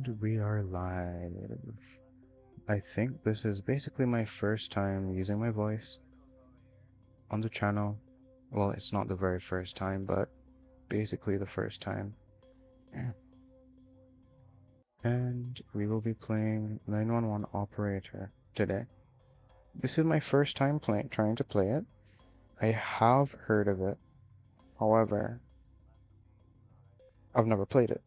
And we are live. I think this is basically my first time using my voice on the channel. Well, it's not the very first time, but basically the first time. And we will be playing 911 Operator today. This is my first time trying to play it. I have heard of it. However, I've never played it.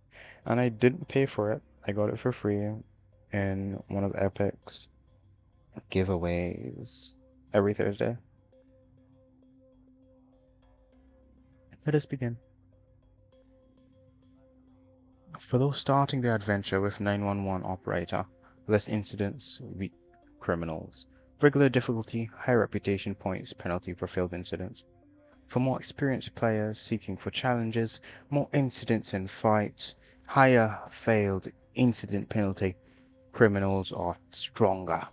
And I didn't pay for it. I got it for free in one of Epic's giveaways every Thursday. Let us begin. For those starting their adventure with 911 Operator, less incidents, weak criminals. Regular difficulty, high reputation points, penalty for failed incidents. For more experienced players seeking for challenges, more incidents and fights, higher failed incident penalty, criminals are stronger.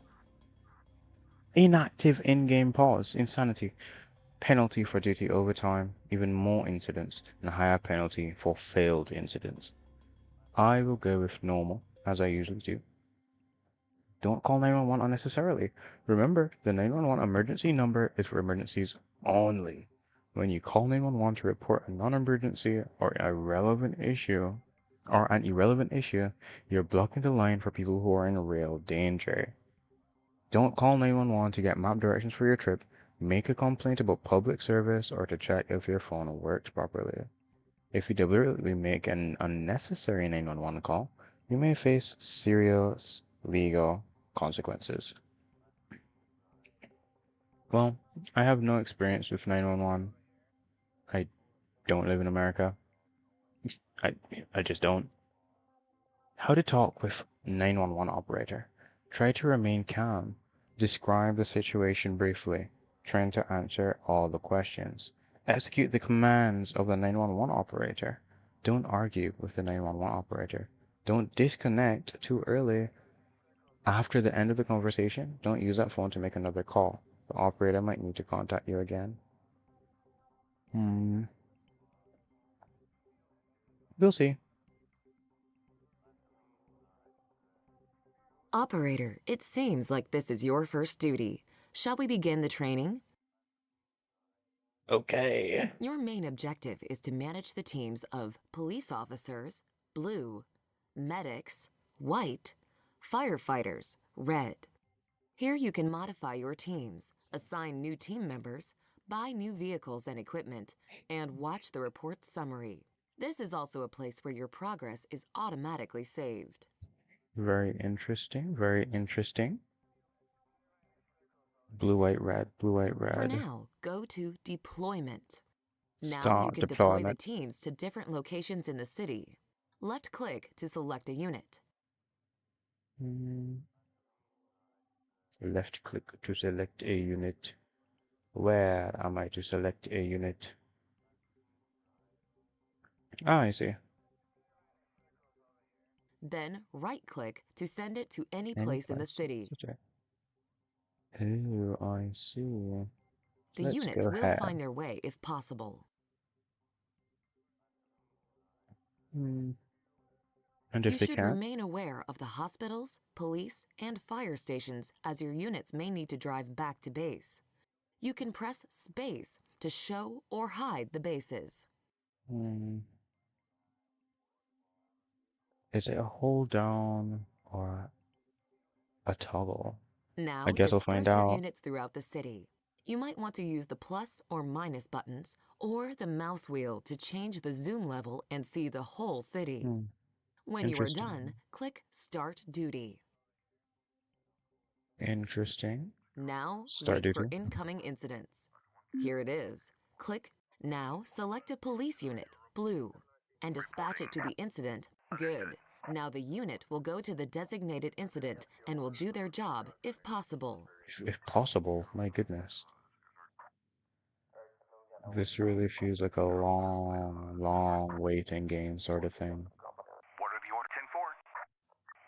Inactive in-game pause, insanity, penalty for duty overtime, even more incidents, and higher penalty for failed incidents. I will go with normal, as I usually do. Don't call 911 unnecessarily. Remember, the 911 emergency number is for emergencies only. When you call 911 to report a non-emergency or an irrelevant issue, you're blocking the line for people who are in real danger. Don't call 911 to get map directions for your trip, make a complaint about public service, or to check if your phone works properly. If you deliberately make an unnecessary 911 call, you may face serious legal consequences. Well, I have no experience with 911. I don't live in America. I just don't. How to talk with 911 operator. Try to remain calm. Describe the situation briefly, trying to answer all the questions. Execute the commands of the 911 operator. Don't argue with the 911 operator. Don't disconnect too early. After the end of the conversation, don't use that phone to make another call. The operator might need to contact you again. We'll see. Operator, it seems like this is your first duty. Shall we begin the training? Okay. Your main objective is to manage the teams of police officers, blue, medics, white, firefighters, red. Here you can modify your teams, assign new team members, buy new vehicles and equipment, and watch the report summary. This is also a place where your progress is automatically saved. Very interesting. Very interesting. Blue, white, red. Blue, white, red. For now, go to Deployment. Now you Start can deploy the deployment. teams to different locations in the city. Left-click to select a unit. Left click to select a unit. Where am I to select a unit? Ah, I see. Then right-click to send it to any Any place in the place. city. Oh, I see. The Let's units go will ahead. find their way if possible. And You if they should can't? remain aware of the hospitals, police, and fire stations as your units may need to drive back to base. You can press space to show or hide the bases. Is it a hold down or a toggle? Now I guess I'll find disperse your out. units throughout the city. You might want to use the plus or minus buttons or the mouse wheel to change the zoom level and see the whole city. When you are Interesting. done, click Start Duty. Interesting. Now, Start wait for duty. incoming incidents. Here it is. Click Now, select a police unit, blue, and dispatch it to the incident, good. Now the unit will go to the designated incident and will do their job if possible. If possible, my goodness. This really feels like a long waiting game sort of thing. What are the order? 10-4.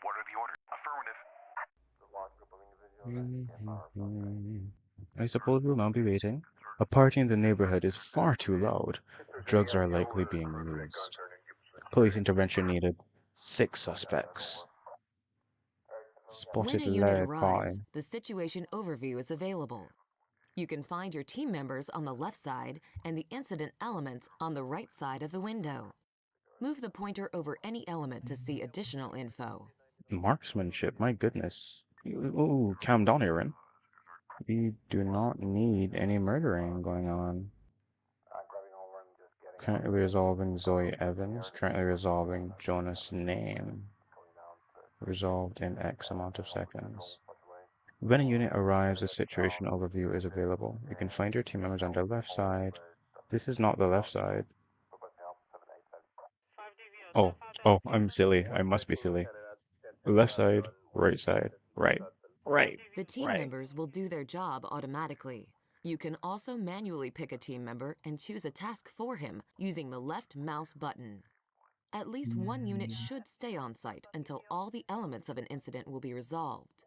What are the order? Affirmative. I suppose we'll not be waiting. A party in the neighborhood is far too loud. Drugs are likely being used. Police intervention needed. 6 suspects. When Spotted a unit lead arrives, party. the situation overview is available. You can find your team members on the left side and the incident elements on the right side of the window. Move the pointer over any element to see additional info. Marksmanship, my goodness. Ooh, calm down, Aaron. We do not need any murdering going on. Currently resolving Zoe Evans. Currently resolving Jonas Name. Resolved in X amount of seconds. When a unit arrives, a situation overview is available. You can find your team members on the left side. This is not the left side. Oh, I'm silly. I must be silly. Left side, right side, right. Right. The team members will do their job automatically. You can also manually pick a team member and choose a task for him using the left mouse button. At least one unit should stay on site until all the elements of an incident will be resolved.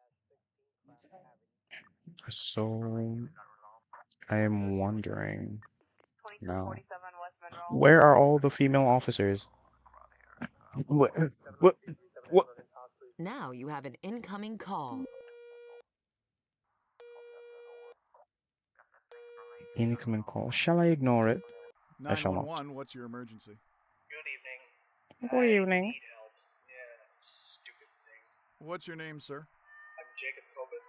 So, I am wondering now, where are all the female officers? What? What? What? Now you have an incoming call. Incoming call. Shall I ignore it? I shall not. 911, what's your emergency? Good evening. Good evening. Need help. Yeah, stupid thing. What's your name, sir? I'm Jacob Copus.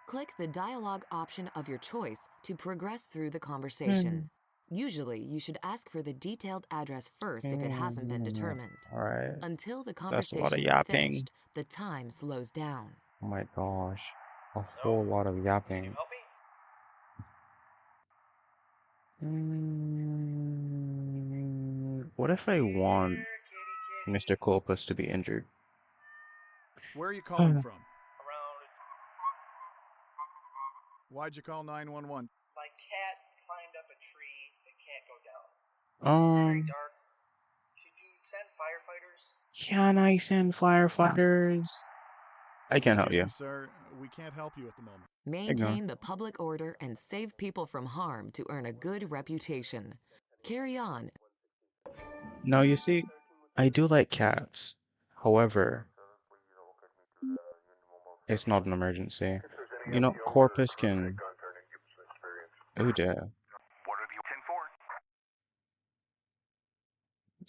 Click the dialogue option of your choice to progress through the conversation. Usually, you should ask for the detailed address first if it hasn't been determined. Alright. Until the That's a lot of conversation is yapping. finished, the time slows down. Oh my gosh. A whole lot of Can yapping. you help me? What if I want Here, kitty, Mr. Corpus to be injured? Where are you calling from? Around. Why'd you call 911? My cat climbed up a tree and can't go down. Very dark. Could you send firefighters? Can I send firefighters? I can't help Excuse you. me, sir. We can't help you at the moment. Maintain the public order and save people from harm to earn a good reputation. Carry on. Now, you see, I do like cats. However, it's not an emergency. You know, Corpus can... Oh dear. What are the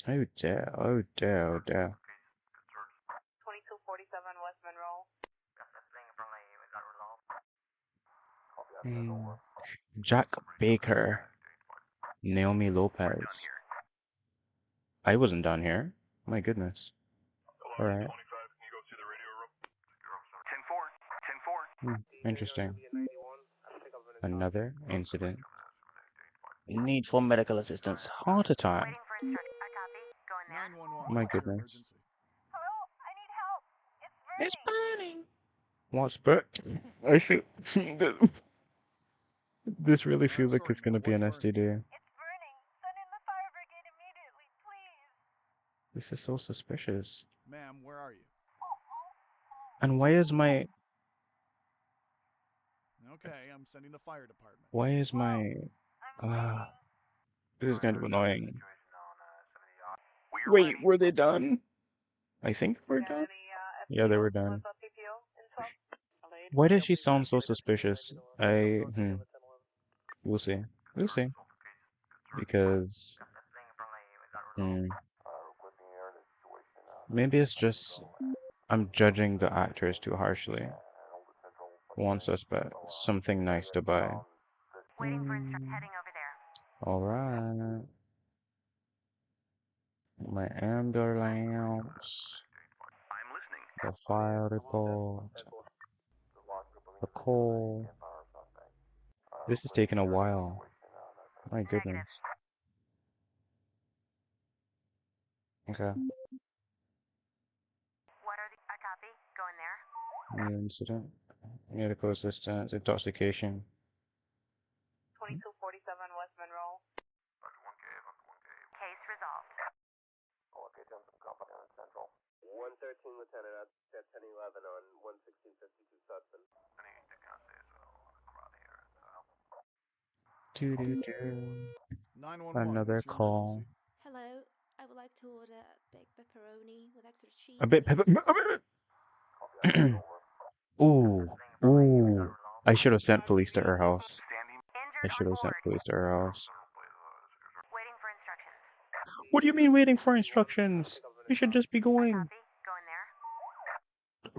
10-4? Oh dear. Oh dear. Oh dear. 2247 West Monroe. Jack Baker. Naomi Lopez. I wasn't down here. My goodness. Alright. 10-4. 10-4. Interesting. Another incident. Need for medical assistance. Heart attack. 911, My what's your goodness. emergency? Hello, I need help. It's burning. What's burnt? I feel... This really feels like sorry, it's gonna ma'am, be an what's STD. It's burning. Send in the fire brigade immediately, please. This is so suspicious. Ma'am, where are you? And why is my... Okay, I'm sending the fire department. Why is my... I'm waiting. This is kind of annoying. We're Wait, ready. were they done? I think we're Got done. any, Yeah, they were FPO, done. PPO info? Why does she sound so suspicious? We'll see. We'll see. Because... Maybe it's just... I'm judging the actors too harshly. One suspect. Something nice to buy. Alright. My ambulance. I'm listening. The fire report. The call. This is taking a while. My goodness. Okay. I copy. Go in there. New incident. Medical assistance. Intoxication. 2247 West Monroe. Case resolved. 113, Lieutenant, at 1011 on 11652 Sutton. Doo-doo-doo. 911, Another what's your call. emergency? Hello, I would like to order baked pepperoni with extra cheese. A bit pepper. I should have sent police to her house. Standing. I should have sent police to her house. Waiting for instructions. What do you mean waiting for instructions? You should just be going. Copy. Going there.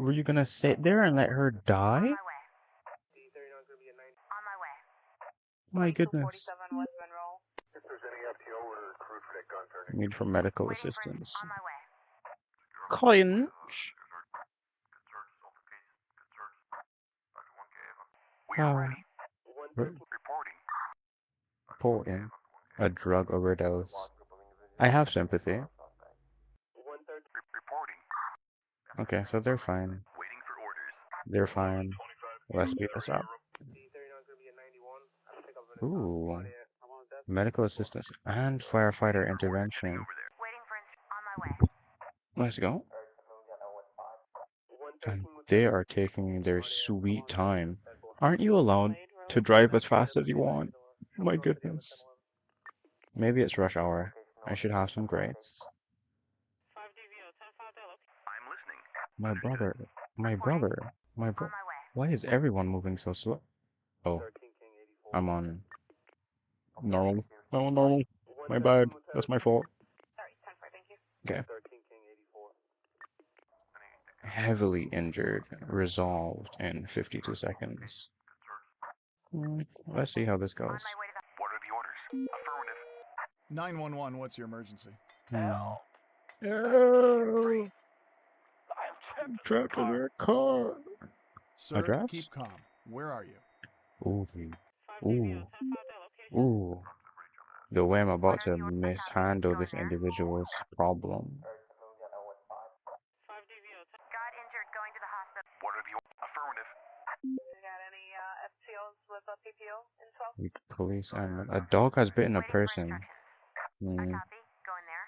Were you gonna sit there and let her die? On my way. On my way. My goodness. 47 West Monroe. If there's any FTO or crew for that gun turning. Need for medical Waiting for assistance. On my way. Clinch. We are ready. Re- Reporting. Reporting a drug overdose. I have sympathy. Reporting. Okay, so they're fine. Waiting for orders. They're fine. Let's speed this up. Ooh. Medical assistance and firefighter intervention. Waiting for on my way. Let's go. And they are taking their sweet time. Aren't you allowed to drive as fast as you want? My goodness. Maybe it's rush hour. I should have some grace. I'm listening. My brother. My brother. My On bro. my way. Why is everyone moving so slow? Oh, I'm on normal. No, normal. My bad. That's my fault. Sorry, 10-4, thank you. Okay. Heavily injured. Resolved in 52 seconds. Let's see how this goes. On my way to the What are the orders? Affirmative. 911, what's your emergency? Oh. Trapped in their car. Sir, Address? keep calm. Where are you? Ooh. Ooh. Ooh. The way I'm about to mishandle this individual's problem. got injured going to the hospital. What are the affirmative? You got any FTOs with a PPO info? Police and a dog has bitten a Waiting for person. instructions. I Hmm. copy. Going there.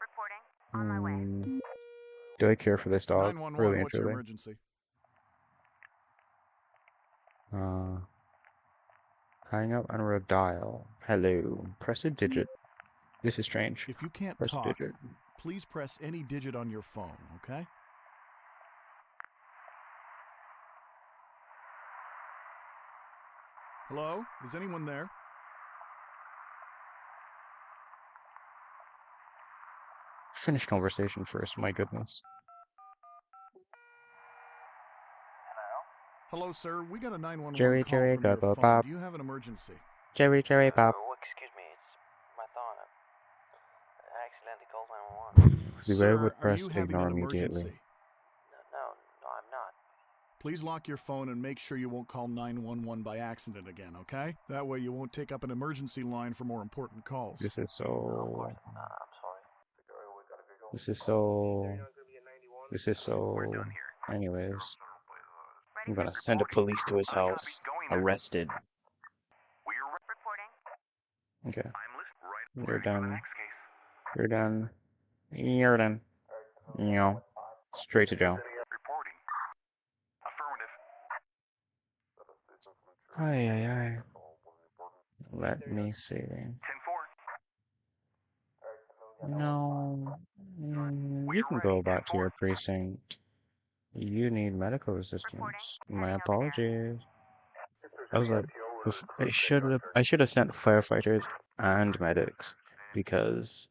Reporting. On my way. Do I care for this dog? 911, Really and what's your truly. emergency? Hang up and redial. Hello. Press a digit. This is strange. If you can't Press a talk, digit. please press any digit on your phone, okay? Hello? Is anyone there? Finish conversation first, my goodness. Hello, sir. We got a 911 Jerry, call Jerry, from your go, phone. pop. Do you have an emergency? Jerry, Jerry, pop. Excuse me, it's my phone. I accidentally called 911. The way Sir, would are press you having ignore an immediately. emergency? No, I'm not. Please lock your phone and make sure you won't call 911 by accident again, okay? That way you won't take up an emergency line for more important calls. This is so. I'm sorry. This is so. This is so. We're done here. Anyways, Ready I'm for gonna send a police to his house. Arrested. We're reporting. Okay. I'm listening. Right. You're Ready for the done. next case. You're done. You're done. You know, straight to jail. Reporting. Affirmative. Ay, ay, ay. Let me see. 10-4. No. You can go back to your precinct. You need medical assistance. My apologies. I was like, I should have sent firefighters and medics because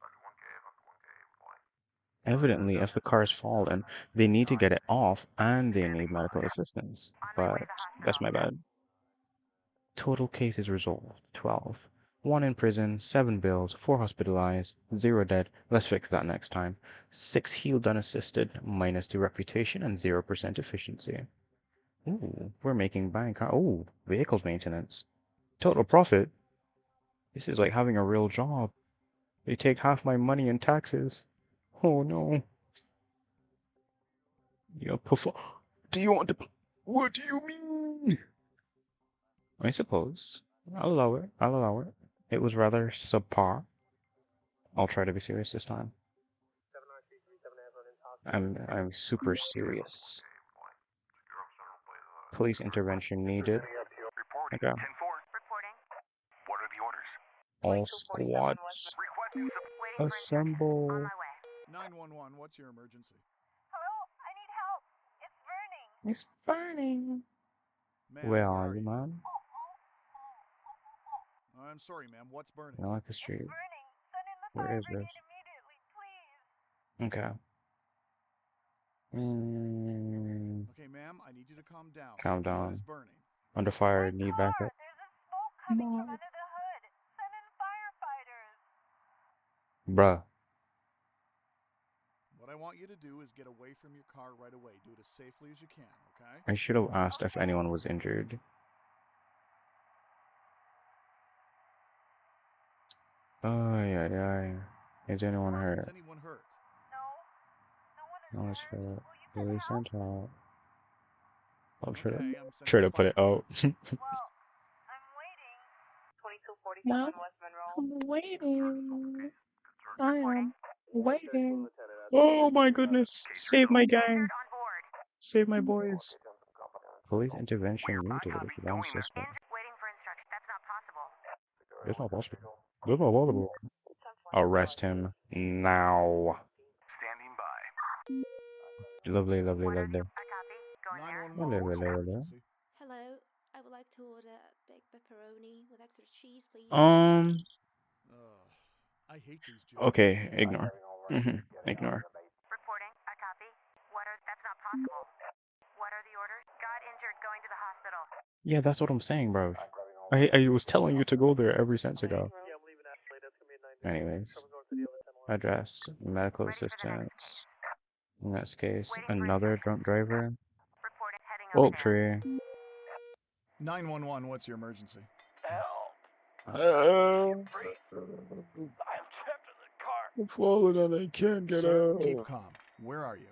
evidently if the car's fallen, they need to get it off and they need medical assistance. But that's my bad. Total cases resolved 12. 1 in prison, 7 bills, 4 hospitalized, 0 dead. Let's fix that next time. 6 healed unassisted, -2 reputation, and 0% efficiency. Ooh, we're making bank. Ooh, vehicles maintenance. Total profit. This is like having a real job. They take half my money in taxes. Oh no. You prefer. Do you want to? What do you mean? I suppose. I'll allow it. I'll allow it. It was rather subpar. I'll try to be serious this time. I'm super serious. Police intervention needed. Reporting. Okay. 10-4. Reporting. What are the orders? All squads Waiting for instructions. assemble. On my way. 911, what's your emergency? Hello? I need help. It's burning. It's burning. Ma'am, Where are you, you? man? I'm sorry, ma'am. What's burning? I like the street. Burning. Send in the Where fire is this? brigade immediately, please. Okay. Okay, ma'am, I need you to calm down. Calm What down. is burning? Under fire, My need car! backup. There's a smoke coming from under the hood. Send in firefighters. Bruh. What I want you to do is get away from your car right away. Do it as safely as you can, okay? I should have asked if Okay. anyone was injured. Ay, ay, ay. Is anyone Is hurt? anyone hurt? No. No one No, is it's hurt. hurt. Will you Really send sent help? out. I'll try to, Okay, I'm sending try the to put it fire out. Well, I'm waiting. 2247 No, West Monroe. I'm waiting. I Reporting. am waiting. Oh my goodness. Save my gang. Injured on board. Save my boys. Police intervention I needed. copy. Wrong Going there. suspect. Waiting for instructions. That's not possible. It's not possible. It's not possible. Arrest him now. Standing by. Lovely, lovely, What are lovely. you? I copy. Going there. 911, Hello, what's hello, your hello. emergency? Hello, I would like to order a big pepperoni with extra cheese, please. I hate these jokes. Okay, ignore. Ignore. Reporting. I copy. That's not possible. What are the orders? Got injured. Going to the hospital. Yeah, that's what I'm saying, bro. I was telling you to go there every since ago. Yeah, I'm leaving Ashley. That's gonna be a 9. Anyways, Someone's going to the other 10 line. address, medical Ready for the assistance. next. In this case, Waiting for another drunk driver. Reporting. Heading over there. Poultry. 911, what's your emergency? I am trapped in the car. I'm falling and I can't get Sir, out. keep calm. Where are you?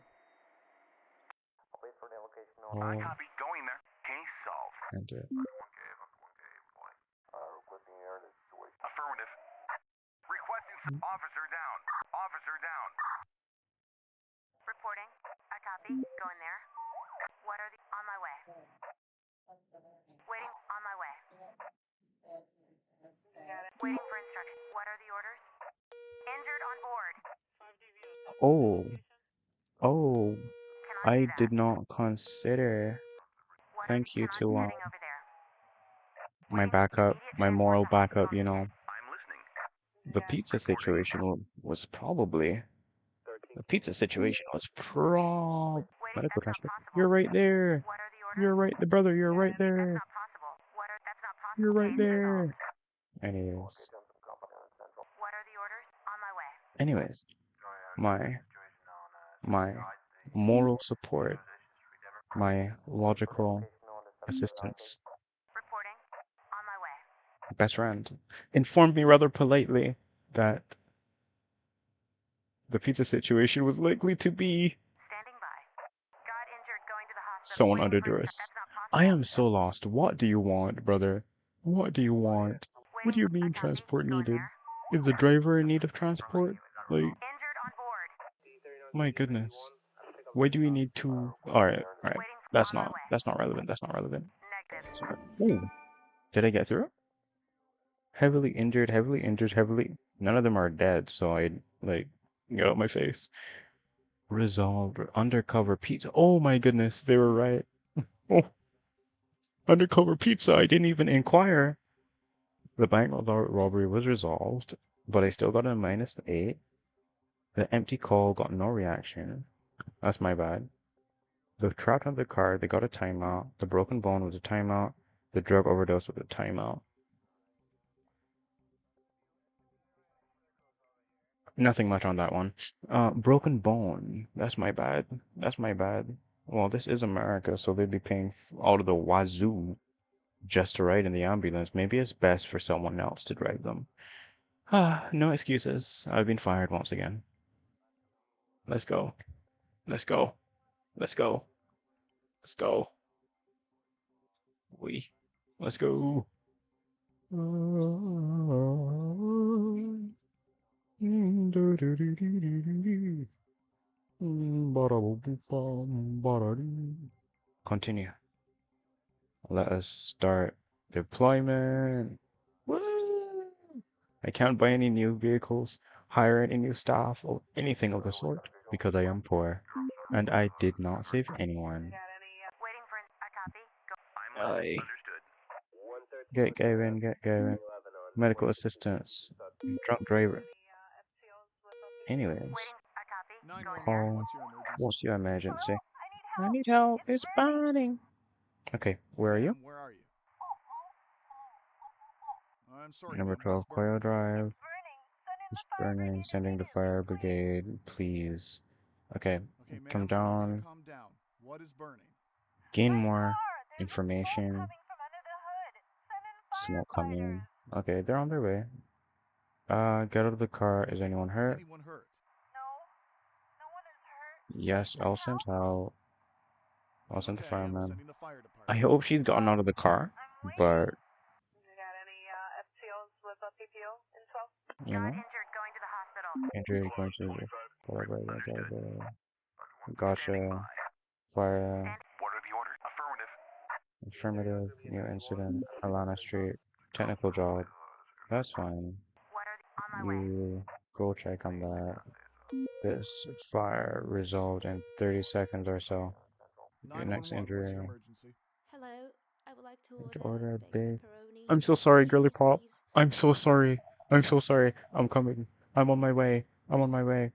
Wait for the location. I Oh, copy. Going there. Case solved. and it. Requesting air to situation. Affirmative. Requesting officer down. Officer down. Reporting. I copy. Going there. What are the... On my way. Waiting. On my way. Waiting for instructions. What are the orders? Injured on board. Oh, oh, Cannot do I that. did not consider. What are Thank the... you Cannot to heading over there. my backup, my moral backup, you know. I'm listening. The pizza situation was probably medical transport. You're right there. What are the orders? You're right, the brother. You're right That's there. not possible. That's not possible. You're right Case there. resolved. Anyways, What are the orders? On my way. anyways, my moral support, my logical assistance, Reporting. On my way. best friend, informed me rather politely that the pizza situation was likely to be Standing by. Got injured going to the hospital. someone Waiting under for duress. That's not possible. I am so lost. What do you want, brother? What do you want? What do you mean transport needed? Is the driver in need of transport? Like, Injured on board. my goodness. Why do we need to... Alright, alright. That's not relevant. That's not relevant. Negative. Ooh. Did I get through? Heavily injured, heavily... None of them are dead, so I, like, get out my face. Resolved. Undercover pizza. Oh my goodness, they were right. Oh. Undercover pizza, I didn't even inquire. The bank robbery was resolved, but I still got a -8. The empty call got no reaction. That's my bad. The trapped on the car, they got a timeout. The broken bone was a timeout. The drug overdose was a timeout. Nothing much on that one. Broken bone. That's my bad. That's my bad. Well, this is America, so they'd be paying out of the wazoo just to ride in the ambulance. Maybe it's best for someone else to drive them. No excuses. I've been fired once again. Let's go. Let's go. Let's go. Let's go. Let's go. Continue. Let us start deployment. Woo! I can't buy any new vehicles, hire any new staff, or anything of the sort, because I am poor, and I did not save anyone. Waiting for... I copy. Go. I'm Aye. Understood. Get going, get going. Medical assistance. Drunk driver. Anyways, Waiting. I copy. Going 911, call. what's your emergency? What's your emergency? I need help. It's burning. Okay, where are you? Ma'am, where are you? I'm sorry, Number ma'am, 12, what's burning? Coyle Drive. Burning. It's burning. Sending the fire brigade, please. Okay, Okay, ma'am, come I need you down. to calm down. What is burning? Gain more information. Coming from under the hood. Send in Smoke coming. firefighters. Okay, they're on their way. Get out of the car. Is anyone Is hurt? anyone hurt? No. No one is hurt. Yes, I'll send out. I'll send the Okay, I'm fireman. sending the fire I department. hope she's gotten out of the car, but You got any FTOs with a PPO info? you know, Injured going to the hospital. injury going to the gotcha. Fire. What are the orders? Affirmative. Affirmative. New incident. Alana Street. Technical job. That's fine. What are on my way? You go check on that. This fire resolved in 30 seconds or so. Your 911, next what's your injury. emergency? Hello, I would like to To order order a baked big. pepperoni. I'm so sorry, girly pop. cheese. I'm so sorry. I'm so sorry. I'm coming. I'm on my way. I'm on my way.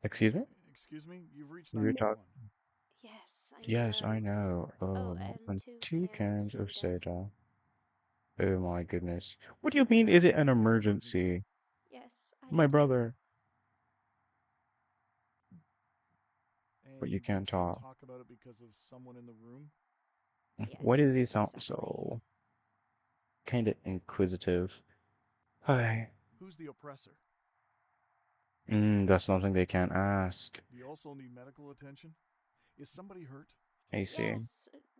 Excuse me? Excuse me, you've reached You're 911. Yes, I Yes, I know. Oh, And two two cans of soda. soda. Oh my goodness. What do you mean, is it an emergency? Yes, My brother. But And you can't talk. talk about it because of someone in the room? Yes. Why does he sound so kind of inquisitive? Hi. Who's the oppressor? That's something they can't ask. Do you also need medical attention? Is somebody hurt? I see. Yes.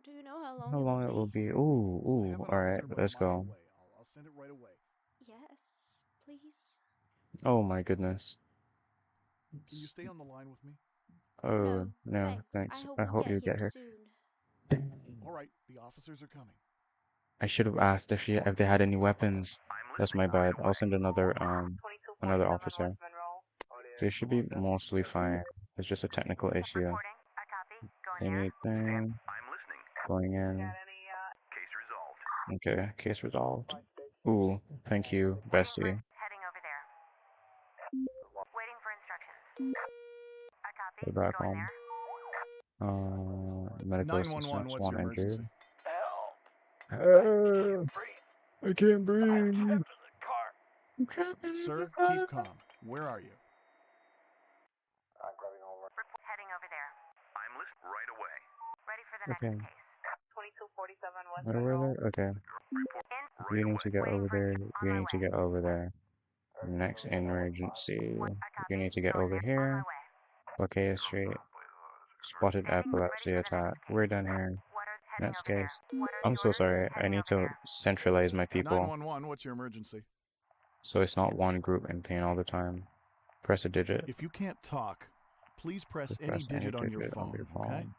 Do you know how long How it long will it will be? be? I Ooh, have an alright, officer about let's a mile go. away. I'll send it right away. Yes, please. Oh my goodness. Can you stay on the line with me? Oh, no, No, thanks. I I hope hope we'll you get get her. soon. All right, the officers are coming. I should have asked if they had any weapons. That's my bad. I'll send another officer. They should be mostly fine. It's just a technical issue. Reporting. I copy. Going there. Anything I'm listening. going in? Case resolved. Okay, case resolved. Ooh, thank you, bestie. Heading over there. Waiting for instructions. I copy. We're back Going home. there. Medical 911, assistance, what's one your injured. Help. I can't breathe. Car. I'm trapped in Sir, the keep car. calm. Where are you? I'm grabbing over. Heading over there. I'm listening right away. Ready for the Okay. next case. 2247 West Over there? Okay. Right You need away. to get over there. You need to way. get over there. Next emergency. I You copy. need to get Going over there. On here. my way. Okay, Street. Spotted epilepsy attack. We're done here. What are heading Next over case. there? What are I'm the so orders? sorry. I Heading need over to there. centralize my people 911, what's your emergency? so it's not one group in pain all the time. Press a digit. If you can't talk, please press Just any press any digit on your digit on phone, your okay? phone.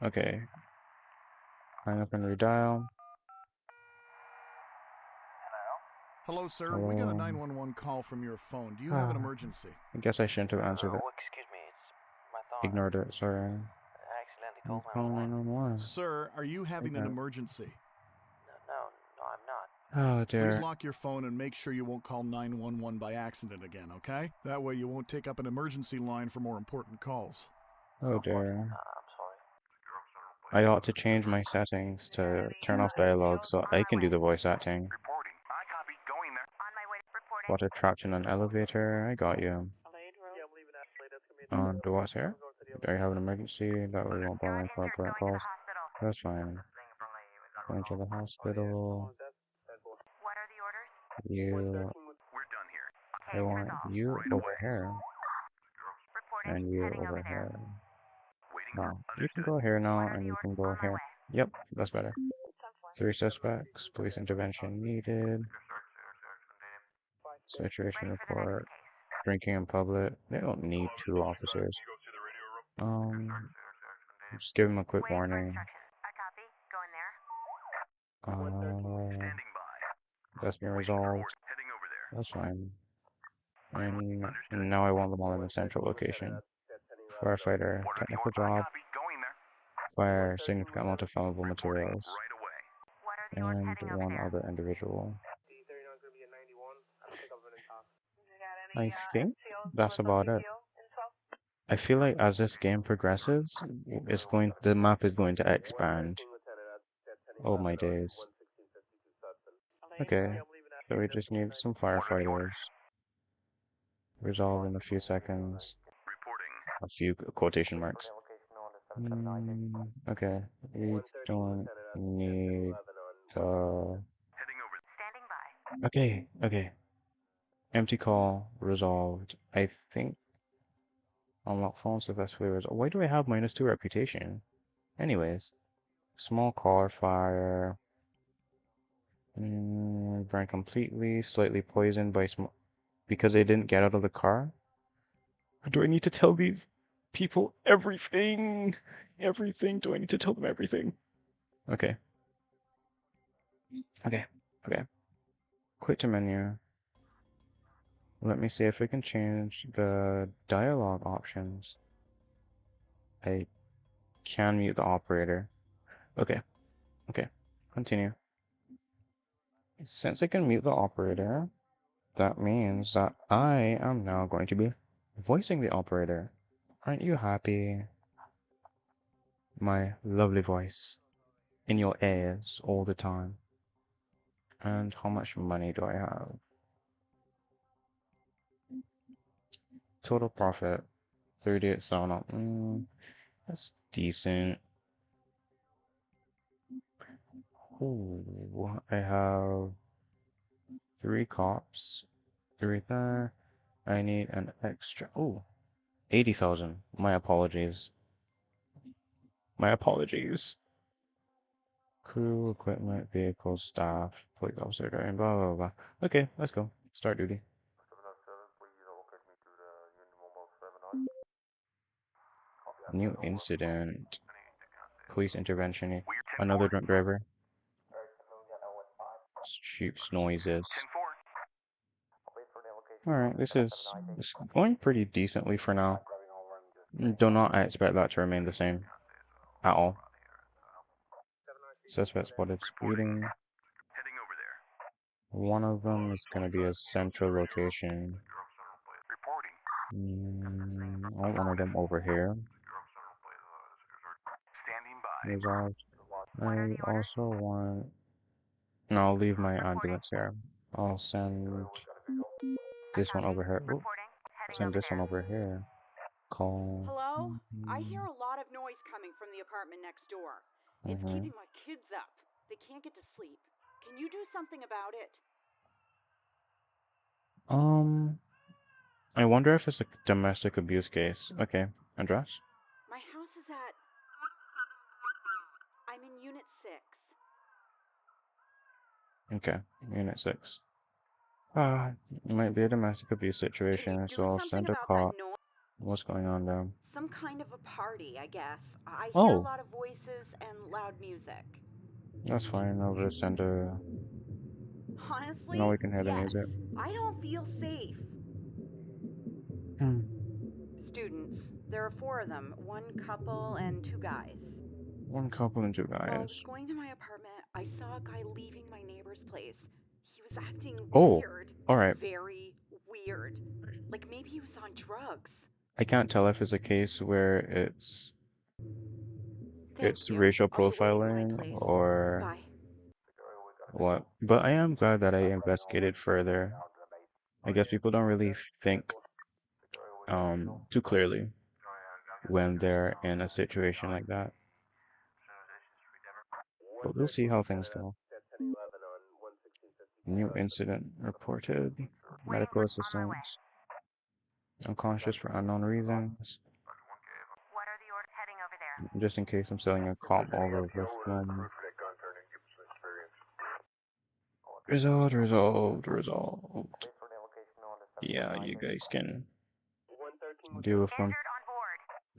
Okay. Hang up and redial. Hello, sir. We got a Hello. 911 call from your phone. Do you have an emergency? I guess I shouldn't have answered it. Oh, excuse me, it's my thought. Ignored it, sorry. I accidentally I'm called calling 911. 911. Sir, are you having an Okay. emergency? No, I'm not. Oh Please dear. lock your phone and make sure you won't call 911 by accident again, okay? That way you won't take up an emergency line for more important calls. Oh dear. I'm sorry. I ought to change my settings to turn off dialogue so I can do the voice acting. Reporting. I copy. Going there. On my way. Reporting. Water trapped in an elevator. I got you. And what's here? Do I have an emergency? That we won't bother for Injured. current Going to calls. the hospital. That's fine. Going to the hospital. What are the orders? You. We're done here. I Case want resolved. you over here. Reporting. And you Heading over over there. here. Waiting. No, you can go here now, What are and the you orders? can go On my here. way. Yep, that's better. 3 suspects. Police intervention needed. Situation Ready for the report. next case. Drinking in public. They don't need 2 officers. Just give them a quick Waiting for warning. instructions. I copy. Going there. Uh, Standing by. that's been Waiting for resolved. orders. Heading over there. That's fine. And now I want them all in the central location. Firefighter, What are the technical orders? I job, copy. Going there. fire, significant amount of flammable Reporting materials, right away. What are the orders and heading over one there? other individual. D39 gonna be a 91. I don't think I've been in talks. You got I any think MCOs that's with about it. OTCO info? I feel like as this game progresses, the map is going to expand. Oh my days. Okay, so we just need some What are the orders? firefighters. Resolve in a few seconds. Reporting. A few quotation marks. Okay, we don't need the... Heading over. Standing by. Okay. Empty call, resolved. I think unlock phone successfully resolved. Why do I have -2 reputation? Anyways, small car fire. Burned completely, slightly poisoned by smoke because they didn't get out of the car. Do I need to tell these people everything? Everything? Do I need to tell them everything? Okay. Quit to menu. Let me see if we can change the dialogue options. I can mute the operator. Okay. Continue. Since I can mute the operator, that means that I am now going to be voicing the operator. Aren't you happy? My lovely voice in your ears all the time. And how much money do I have? Total profit, 38 Sona. That's decent. Ooh, I have 3 cops, 3 there. I need an extra. Ooh, 80,000. My apologies. Crew, equipment, vehicles, staff, police officer, and blah blah blah. Okay, let's go. Start duty. 707, please locate me to the Unity Mobile 7 New incident. Police intervention. We're 10-4. Another drunk driver. Cheap noises. 10-4. Alright, this is going pretty decently for now. Do not expect that to remain the same at all. Suspect spotted speeding. Heading over there. One of them is going to be a central location. Reporting. I want one of them over here. Standing by. Resolved. What are the I orders? also want... No, I'll leave my ambulance here. I'll send this one over here. Ooh, Reporting. Heading send over this one there. over here. Call. Hello? I hear a lot of noise coming from the apartment next door. It's keeping my kids up. They can't get to sleep. Can you do something about it? I wonder if it's a domestic abuse case. Okay, address? My house is at... I'm in Unit 6. Okay, Unit 6. It might be a domestic abuse Can you situation, do so I'll something send a about cop. that noise? What's going on there? Some kind of a party, I guess. I hear a Oh, lot of voices and loud music. that's fine. I'll just send a... Honestly, No, we can hear the yes. music. I don't feel safe. Students. There are 4 of them. 1 couple and 2 guys. 1 couple and 2 Well, guys. going to my apartment, I saw a guy leaving my neighbor's place. He was acting Oh, weird. alright. Very weird. Like maybe he was on drugs. I can't tell if it's a case where Thank it's you. racial I'll be waiting in my profiling place. or Bye. what. But I am glad that I investigated further. I guess people don't really think too clearly when they're in a situation like that. But we'll see how things go. New incident reported. Medical assistance. Unconscious for unknown reasons. What are the orders heading over there? Just in case I'm selling a cop all over film. Resolved. Yeah, you guys can deal with them. Injured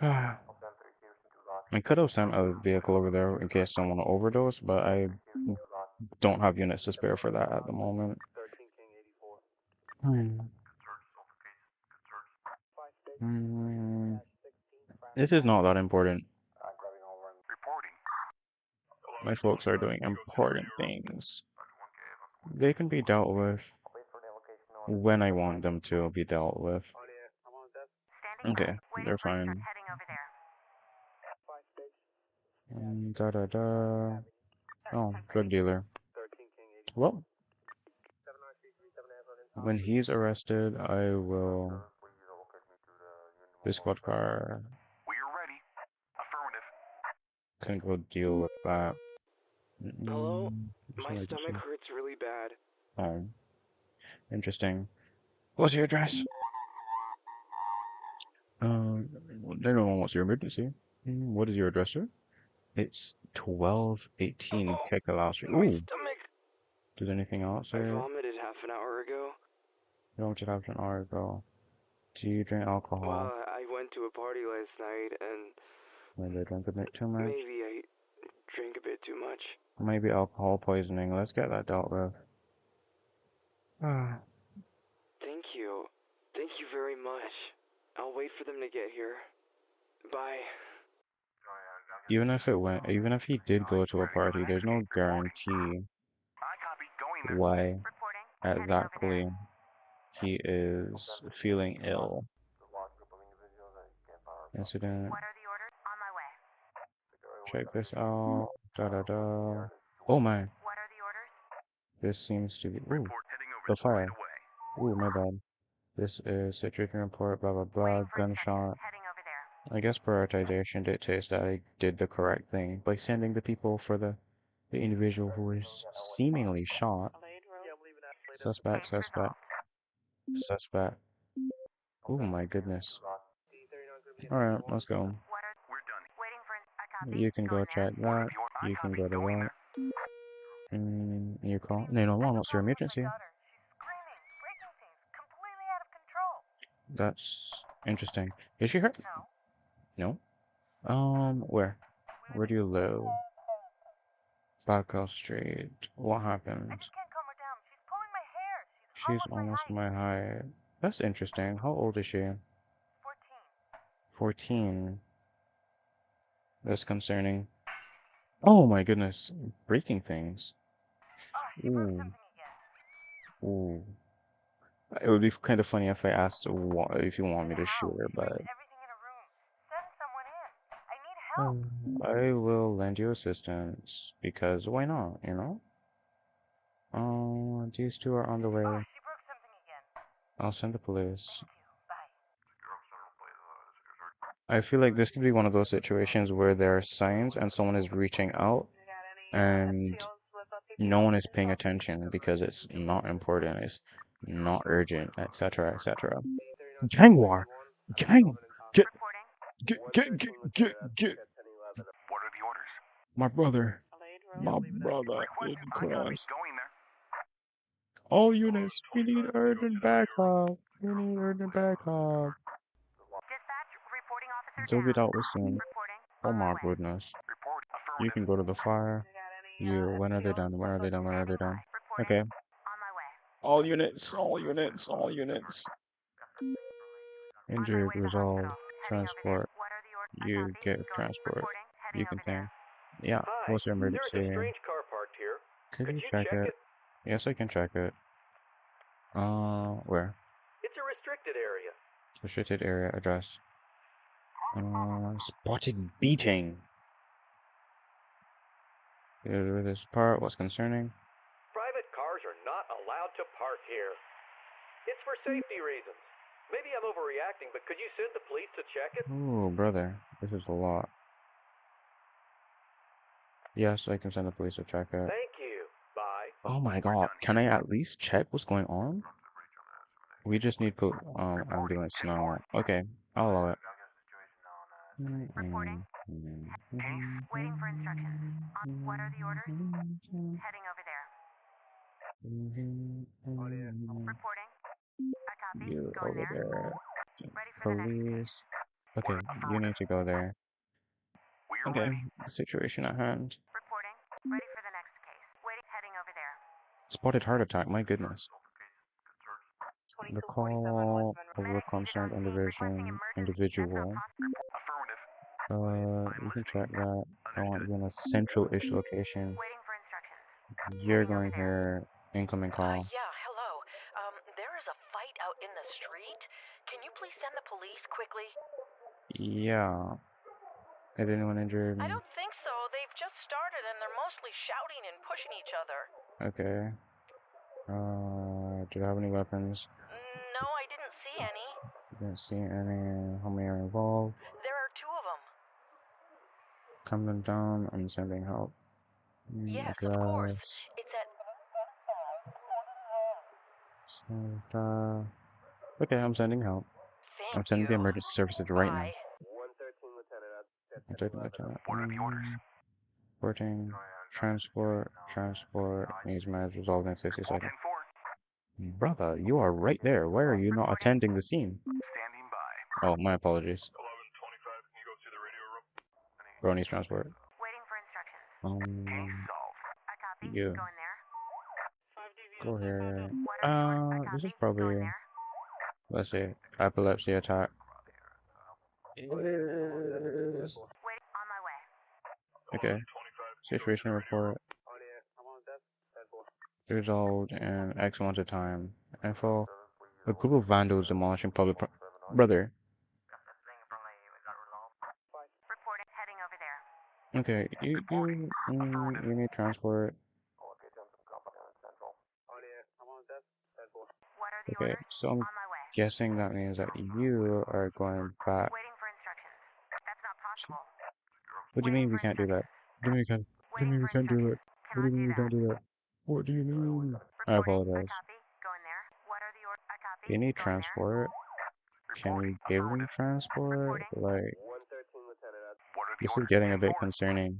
on board. I could have sent a vehicle over there in case someone overdosed, but I don't have units to spare for that at the moment. This is not that important. Reporting. My folks are doing important things. They can be dealt with when I want them to be dealt with. Standing Okay, by, waiting they're for fine. heading over there. Da da da. Oh, drug dealer. Well, when he's arrested, I will. This squad car We are ready. Affirmative. can go deal with that. Hello? Just My wanted to stomach see. hurts really bad. Oh, interesting. What's your address? Everyone, what's your emergency? What is your address, sir? It's 1218 Kekalao Street. My Ooh, stomach! did anything else, I sir? vomited half an hour ago. You don't have an hour ago. Do you drink alcohol? Well, I went to a party last night and Maybe I drank a bit too much. maybe I drank a bit too much. Maybe alcohol poisoning. Let's get that dealt with. Ah. Thank you. Thank you very much. I'll wait for them to get here. Bye. Even if he did go to a party, there's no guarantee I copy. Going there. why Reporting, heading over there. exactly he is feeling ill. Incident. What are the orders? On my way. Check this out. Da da da. Oh my. What are the orders? This seems to be. Ooh, Report heading over the fire. right away. Ooh, my bad. This is situation report. Blah blah blah. Waiting for Gunshot. heading over there. I guess prioritization dictates that I did the correct thing by sending the people for the individual who is seemingly shot. Suspect, suspect, suspect. Oh my goodness. Alright, let's go. What are We're done. waiting for a copy? You can go Going there. check that. I You can copy. go to Going that. there. You call 911. What's your emergency? She's screaming. Breaking things. Completely out of control. That's interesting. Is she hurt? No. No? Where? Where do you live? Baco Street. What happened? I just can't calm her down. She's pulling my hair. She's almost my height. That's interesting. How old is she? 14. 14. That's concerning. Oh my goodness. Breaking things. Oh, she broke Ooh. something again. Ooh. It would be kind of funny if I asked if you want me to shoot her, but Everything in a room. Send someone in. I need help. I will lend you assistance because why not, you know? These two are on the way. Oh, she broke something again. I'll send the police. Thank you. Bye. I feel like this could be one of those situations where there are signs and someone is reaching out and no one is paying attention because it's not important, it's not urgent, etc., etc. Gang war! Gang! Get! Reporting. Get! What are the orders? My brother in I copy. class. Going there. All units, we need urgent backup. We need urgent backup. Dispatch, reporting officer So get down. out with soon. Reporting. Oh On my my way. goodness. Report. You Affirmative. can go to the fire. When are they done? When are they done? When are they done? Reporting. Okay. On my way. All units, all units, all units. Injured, On my way to the resolve, hospital. Heading over there. transport. What are the orders? You Copy. get Going. transport. Reporting. Heading You can over there. think. Yeah, what's your emergency? There's a strange car parked here. Could Could you you check check it? it? Yes, I can check it. Where? It's a restricted area. Restricted area address. Spotted beating. This part, what's concerning? Private cars are not allowed to park here. It's for safety reasons. Maybe I'm overreacting, but could you send the police to check it? Ooh, brother, this is a lot. Yes, I can send the police to check it. Thank you. Bye. Oh my god, can I at least check what's going on? We just need ambulance now. Okay, I'll allow it. Reporting. Waiting for instructions. What are the orders? Heading over there. Reporting. I copy. You Going over there. there. Ready for the next Police. Okay, you need to go there. We are Okay, ready. the situation at hand. Reporting. Ready for the next case. Waiting. Heading over there. Spotted heart attack, my goodness. The call of a concerned individual. You can check that. I want you in a central-ish location. Waiting for instructions. You're going here. Incoming call. Yeah, hello. There is a fight out in the street. Can you please send the police quickly? Yeah. Is anyone injured? I don't think so. They've just started and they're mostly shouting and pushing each other. Okay. Do you have any weapons? No, I didn't see any. You didn't see any. How many are involved? There are 2 of them. Calm them down. I'm sending help. Yes, of course. It's at... Okay, I'm sending help. I'm sending the emergency services right now. 113, Lieutenant. What are the orders? Reporting. Transport. Needs managed resolved in 60 seconds. 10-4. Brother, you are right there. Why are you not attending the scene? Standing by. Oh, my apologies. 1125, can you go to the radio room? Bro needs transport. Waiting for instructions. Case solved. I copy. Yeah. Go in there. Go here. This is probably, let's see, epilepsy attack. Wait, on my way. Okay. Situation report. Resolved in X amount of time. Info. A group of vandals demolishing public brother. Reporting. Heading over there. Okay, you need transport. What are the Okay, orders? so I'm On my way. guessing that means that you are going back. Waiting for instructions. That's not possible. What do you mean we can't do that? What do you mean we can't? What do you mean we can't do that? What do you mean we can't do that? What do you mean? I apologize. I copy. Go in there. What are the orders? I copy. You need Go in there. transport. Can we give them transport? Like, this is getting a bit concerning.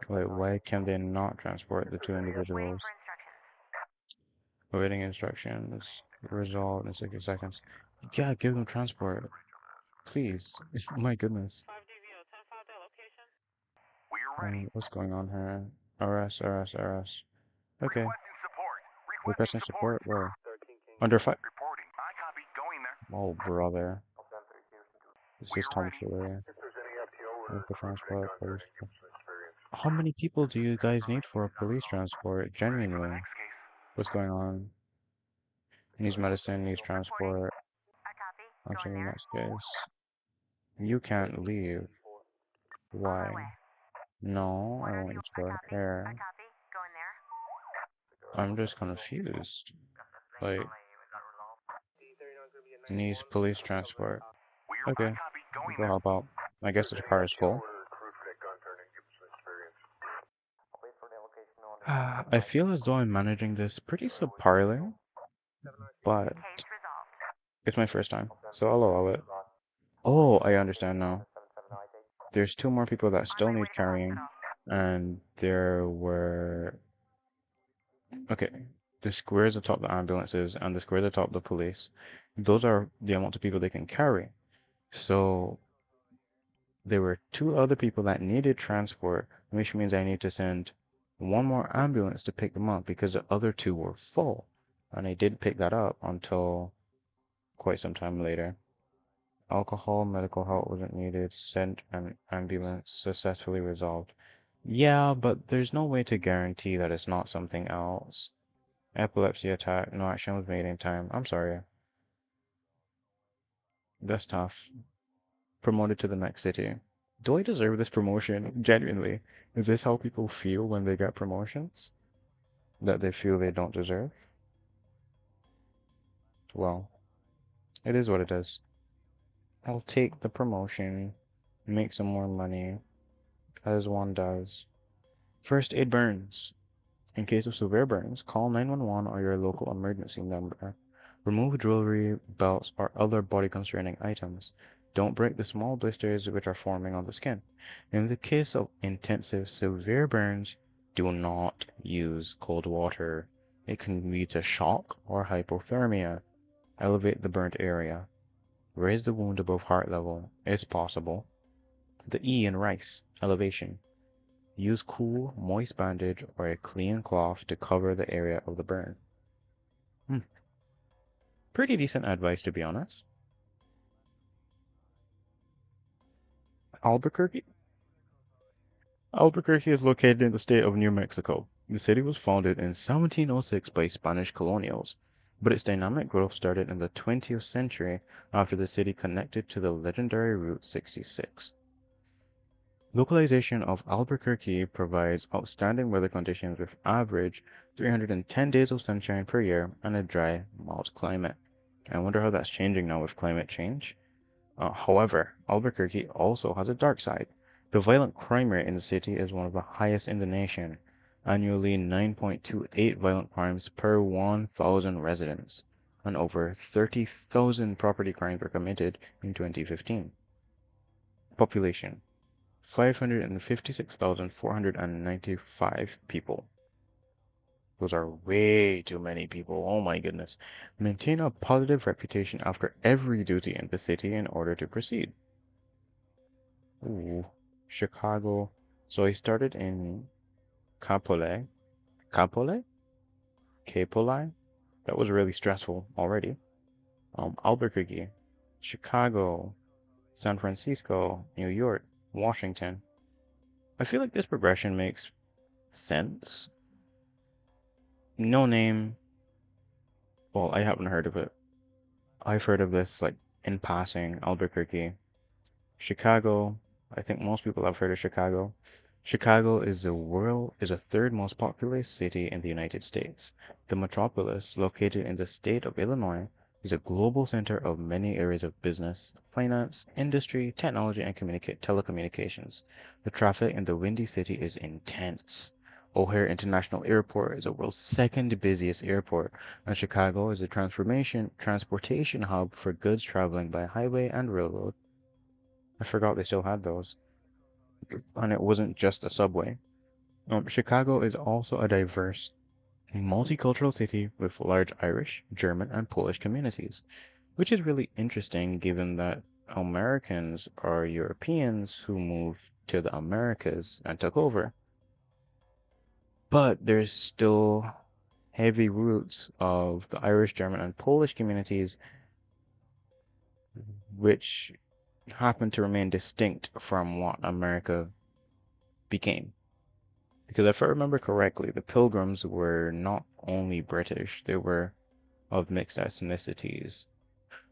Like, why can they not transport the 2 individuals? Awaiting instructions. Result in 60 seconds. Yeah, give them transport. Please. My goodness. What's going on here? RS. Okay. Requesting support? Where? Under fire? Oh, brother. This is Tom Fuller. For transport. How many people do you guys need for a police transport? Genuinely. What's going on? Needs medicine, needs transport. On to the next case. You can't leave. Why? No, I want you to go here. I'm just confused. Like, needs police transport. Okay, go help out. I guess the car is full. I feel as though I'm managing this pretty subparly, but it's my first time, so I'll allow it. Oh, I understand now. There's 2 more people that still need carrying, and there were... Okay, the squares atop the ambulances and the squares atop the police, those are the amount of people they can carry. So there were 2 other people that needed transport, which means I need to send 1 more ambulance to pick them up because the other 2 were full. And I didn't pick that up until quite some time later. Alcohol, medical help wasn't needed. Sent an ambulance, successfully resolved. Yeah, but there's no way to guarantee that it's not something else. Epilepsy attack, no action was made in time. I'm sorry. That's tough. Promoted to the next city. Do I deserve this promotion? Genuinely. Is this how people feel when they get promotions? That they feel they don't deserve? Well, it is what it is. I'll take the promotion, make some more money, as one does. First aid burns. In case of severe burns, call 911 or your local emergency number. Remove jewelry, belts, or other body-constraining items. Don't break the small blisters which are forming on the skin. In the case of intensive, severe burns, do not use cold water. It can lead to shock or hypothermia. Elevate the burnt area. Raise the wound above heart level, is possible. The E in rice, elevation. Use cool, moist bandage or a clean cloth to cover the area of the burn. Pretty decent advice, to be honest. Albuquerque? Albuquerque is located in the state of New Mexico. The city was founded in 1706 by Spanish colonials, but its dynamic growth started in the 20th century after the city connected to the legendary Route 66. Localization of Albuquerque provides outstanding weather conditions with average 310 days of sunshine per year and a dry, mild climate. I wonder how that's changing now with climate change. However, Albuquerque also has a dark side. The violent crime rate in the city is one of the highest in the nation, annually 9.28 violent crimes per 1,000 residents, and over 30,000 property crimes were committed in 2015. Population 556,495 people. Those are way too many people. Oh my goodness. Maintain a positive reputation after every duty in the city in order to proceed. Ooh, Chicago. So I started in Capole. Capole? Capole? That was really stressful already. Albuquerque, Chicago, San Francisco, New York, Washington. I feel like this progression makes sense. No name. Well, I haven't heard of it. I've heard of this like in passing. Albuquerque, Chicago. I think most people have heard of Chicago. Chicago is the third most populous city in the United States. The metropolis, located in the state of Illinois, is a global center of many areas of business, finance, industry, technology, and telecommunications. The traffic in the Windy City is intense. O'Hare International Airport is the world's second busiest airport, and Chicago is a transportation hub for goods traveling by highway and railroad. I forgot they still had those. And it wasn't just a subway. Chicago is also a diverse, multicultural city with large Irish, German, and Polish communities, which is really interesting given that Americans are Europeans who moved to the Americas and took over. But there's still heavy roots of the Irish, German, and Polish communities which happen to remain distinct from what America became. Because if I remember correctly, the Pilgrims were not only British, they were of mixed ethnicities.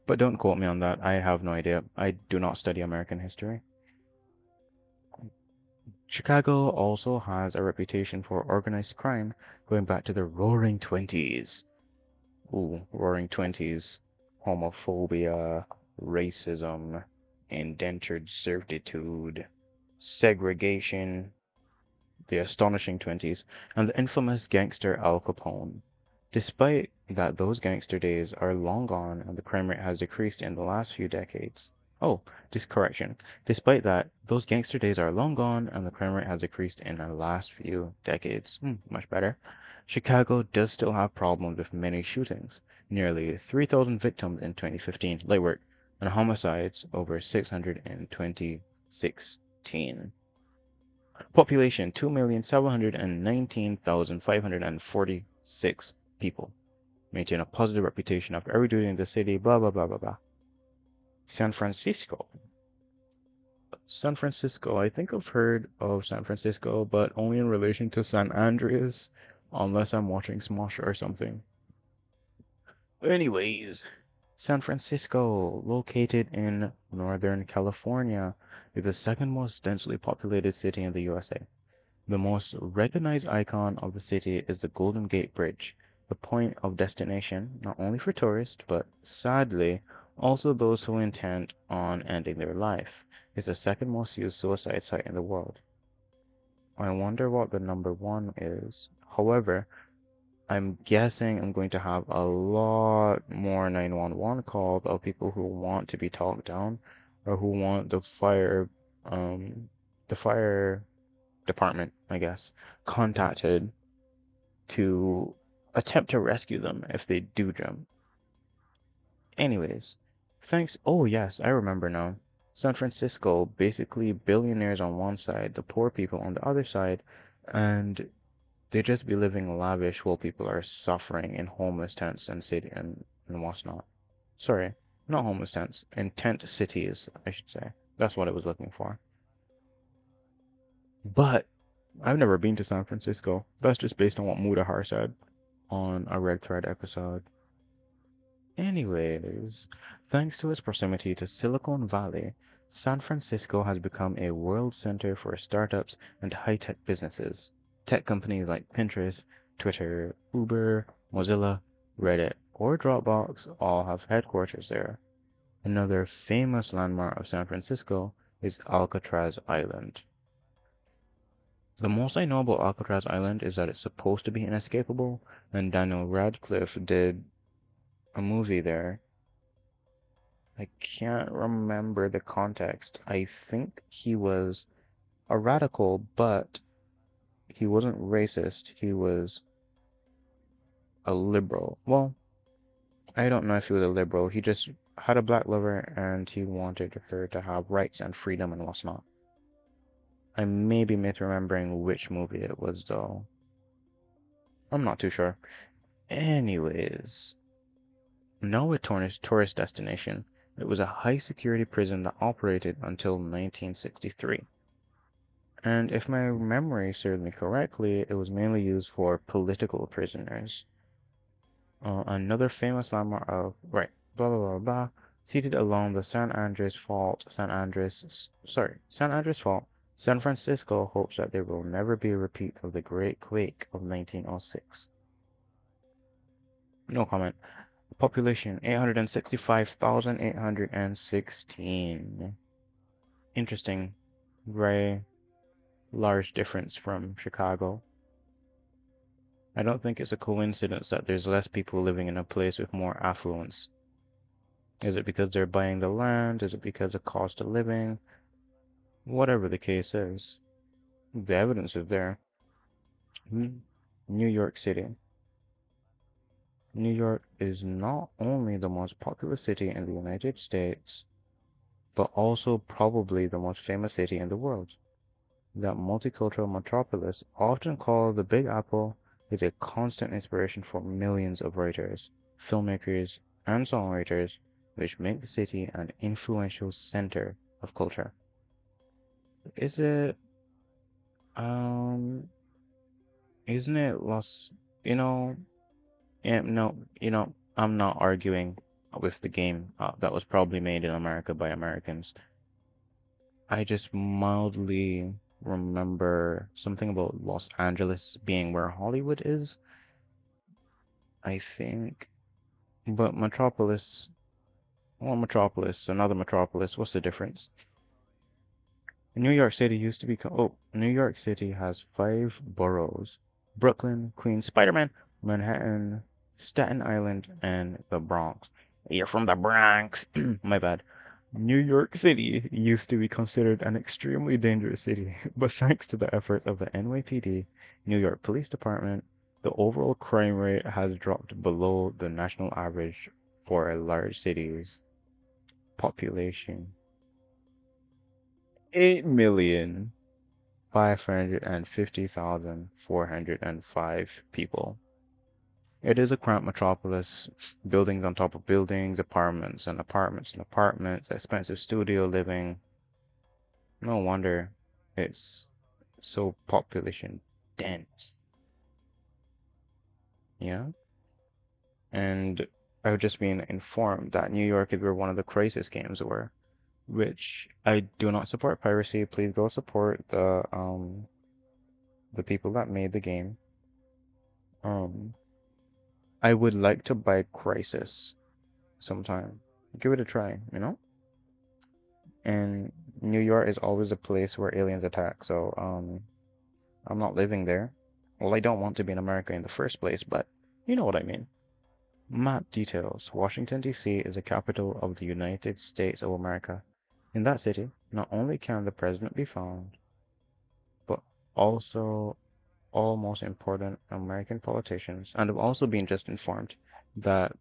But don't quote me on that, I have no idea. I do not study American history. Chicago also has a reputation for organized crime going back to the Roaring Twenties. Ooh, Roaring Twenties. Homophobia, racism, indentured servitude, segregation, the astonishing 20s, and the infamous gangster Al Capone. Despite that those gangster days are long gone and the crime rate has decreased in the last few decades. Oh, this correction. Despite that, those gangster days are long gone and the crime rate has decreased in the last few decades. Much better. Chicago does still have problems with many shootings. Nearly 3,000 victims in 2015, light work, and homicides over 600 in 2016. Population 2,719,546 people. Maintain a positive reputation after every duty in the city, blah blah blah blah blah. San Francisco. San Francisco. I think I've heard of San Francisco, but only in relation to San Andreas, unless I'm watching Smosh or something. Anyways, San Francisco, located in Northern California, is the second most densely populated city in the USA. The most recognized icon of the city is the Golden Gate Bridge, the point of destination not only for tourists, but sadly, also those who intend on ending their life. It's the second most used suicide site in the world. I wonder what the number one is. However, I'm guessing I'm going to have a lot more 911 calls of people who want to be talked down or who want the fire department, I guess, contacted to attempt to rescue them if they do jump. Anyways, thanks. Oh yes, I remember now. San Francisco, basically billionaires on one side, the poor people on the other side, and They just be living lavish while people are suffering in homeless tents and city and whatnot. Sorry, not homeless tents, in tent cities, I should say. That's what I was looking for. But I've never been to San Francisco. That's just based on what Mudahar said on a Red Thread episode. Anyways, thanks to its proximity to Silicon Valley, San Francisco has become a world center for startups and high-tech businesses. Tech companies like Pinterest, Twitter, Uber, Mozilla, Reddit, or Dropbox all have headquarters there. Another famous landmark of San Francisco is Alcatraz Island. The most I know about Alcatraz Island is that it's supposed to be inescapable, and Daniel Radcliffe did a movie there. I can't remember the context. I think he was a radical, but he wasn't racist. He was a liberal. Well, I don't know if he was a liberal. He just had a black lover and he wanted her to have rights and freedom and whatnot. I may be misremembering which movie it was, though. I'm not too sure. Anyways, now a tourist destination, it was a high-security prison that operated until 1963. And if my memory serves me correctly, it was mainly used for political prisoners. Another famous landmark of, right, blah, blah, blah, blah, seated along the San Andreas Fault, San Francisco hopes that there will never be a repeat of the Great Quake of 1906. No comment. Population 865,816. Interesting. Very large difference from Chicago. I don't think it's a coincidence that there's less people living in a place with more affluence. Is it because they're buying the land? Is it because of cost of living? Whatever the case is, the evidence is there. New York City. New York is not only the most populous city in the United States, but also probably the most famous city in the world. That multicultural metropolis, often called the Big Apple, is a constant inspiration for millions of writers, filmmakers, and songwriters, which make the city an influential center of culture. Is it, isn't it no, I'm not arguing with the game that was probably made in America by Americans. I just mildly remember something about Los Angeles being where Hollywood is, I think. But Metropolis, another Metropolis, what's the difference? New York City used to be, New York City has 5 boroughs: Brooklyn, Queens, Spider-Man, Manhattan, Staten Island, and the Bronx. You're from the Bronx. My bad. New York City used to be considered an extremely dangerous city, but thanks to the efforts of the NYPD, New York Police Department, the overall crime rate has dropped below the national average for a large city's population. 8,550,405 people. It is a cramped metropolis, buildings on top of buildings, apartments and apartments and apartments, expensive studio living. No wonder it's so population dense. Yeah? And I've just been informed that New York is where one of the Crysis games were, which I do not support piracy. Please go support the people that made the game. I would like to buy Crysis sometime. Give it a try, you know? And New York is always a place where aliens attack, so I'm not living there. Well, I don't want to be in America in the first place, but you know what I mean. Map details. Washington, D.C. is the capital of the United States of America. In that city, not only can the president be found, but also all most important American politicians. And I've also been just informed that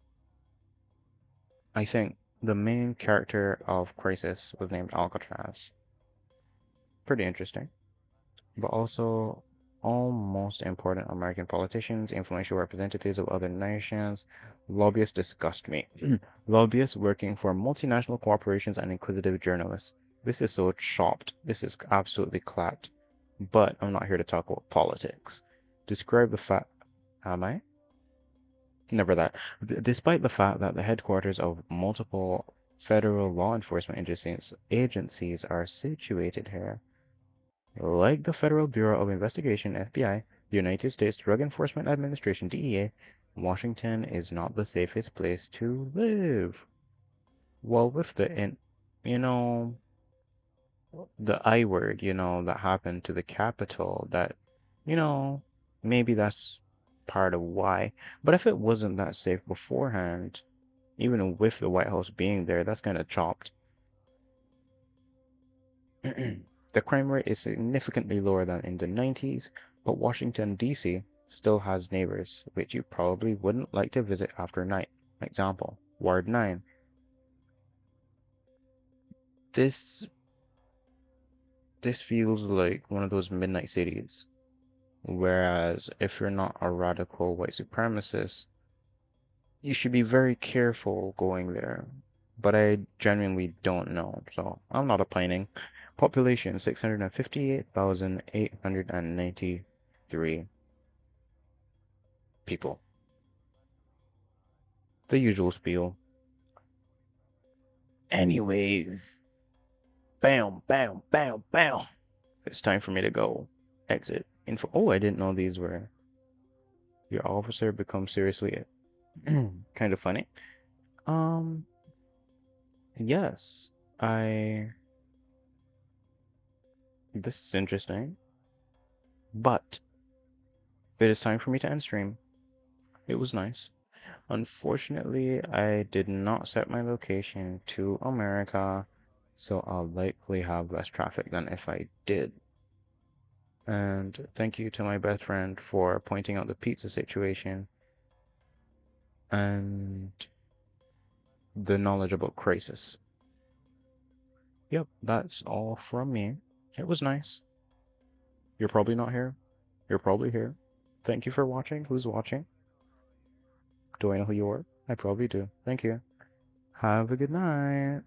I think the main character of Crysis was named Alcatraz. Pretty interesting. But also all most important American politicians, influential representatives of other nations. Lobbyists disgust me. Lobbyists working for multinational corporations and inquisitive journalists. This is so chopped. This is absolutely clapped. But I'm not here to talk about politics. Describe the fact. Am I? Never that. Despite the fact that the headquarters of multiple federal law enforcement agencies are situated here, like the Federal Bureau of Investigation (FBI), the United States Drug Enforcement Administration (DEA), Washington is not the safest place to live. Well, with the the I word, that happened to the Capitol, that, maybe that's part of why. But if it wasn't that safe beforehand, even with the White House being there, that's kind of chopped. The crime rate is significantly lower than in the 90s, but Washington, D.C. still has neighbors which you probably wouldn't like to visit after night. Example, Ward 9. This feels like one of those midnight cities. Whereas if you're not a radical white supremacist, you should be very careful going there. But I genuinely don't know, so I'm not opining. Population 658,893 people. The usual spiel. Anyways, bam, bam, bam, bam. It's time for me to go. Exit. Info. Oh, I didn't know these were. Your officer becomes seriously kind of funny. Yes, this is interesting, but it is time for me to end stream. It was nice. Unfortunately, I did not set my location to America, so I'll likely have less traffic than if I did. And thank you to my best friend for pointing out the pizza situation and the knowledge about crisis. Yep, that's all from me. It was nice. You're probably not here. You're probably here. Thank you for watching. Who's watching? Do I know who you are? I probably do. Thank you. Have a good night.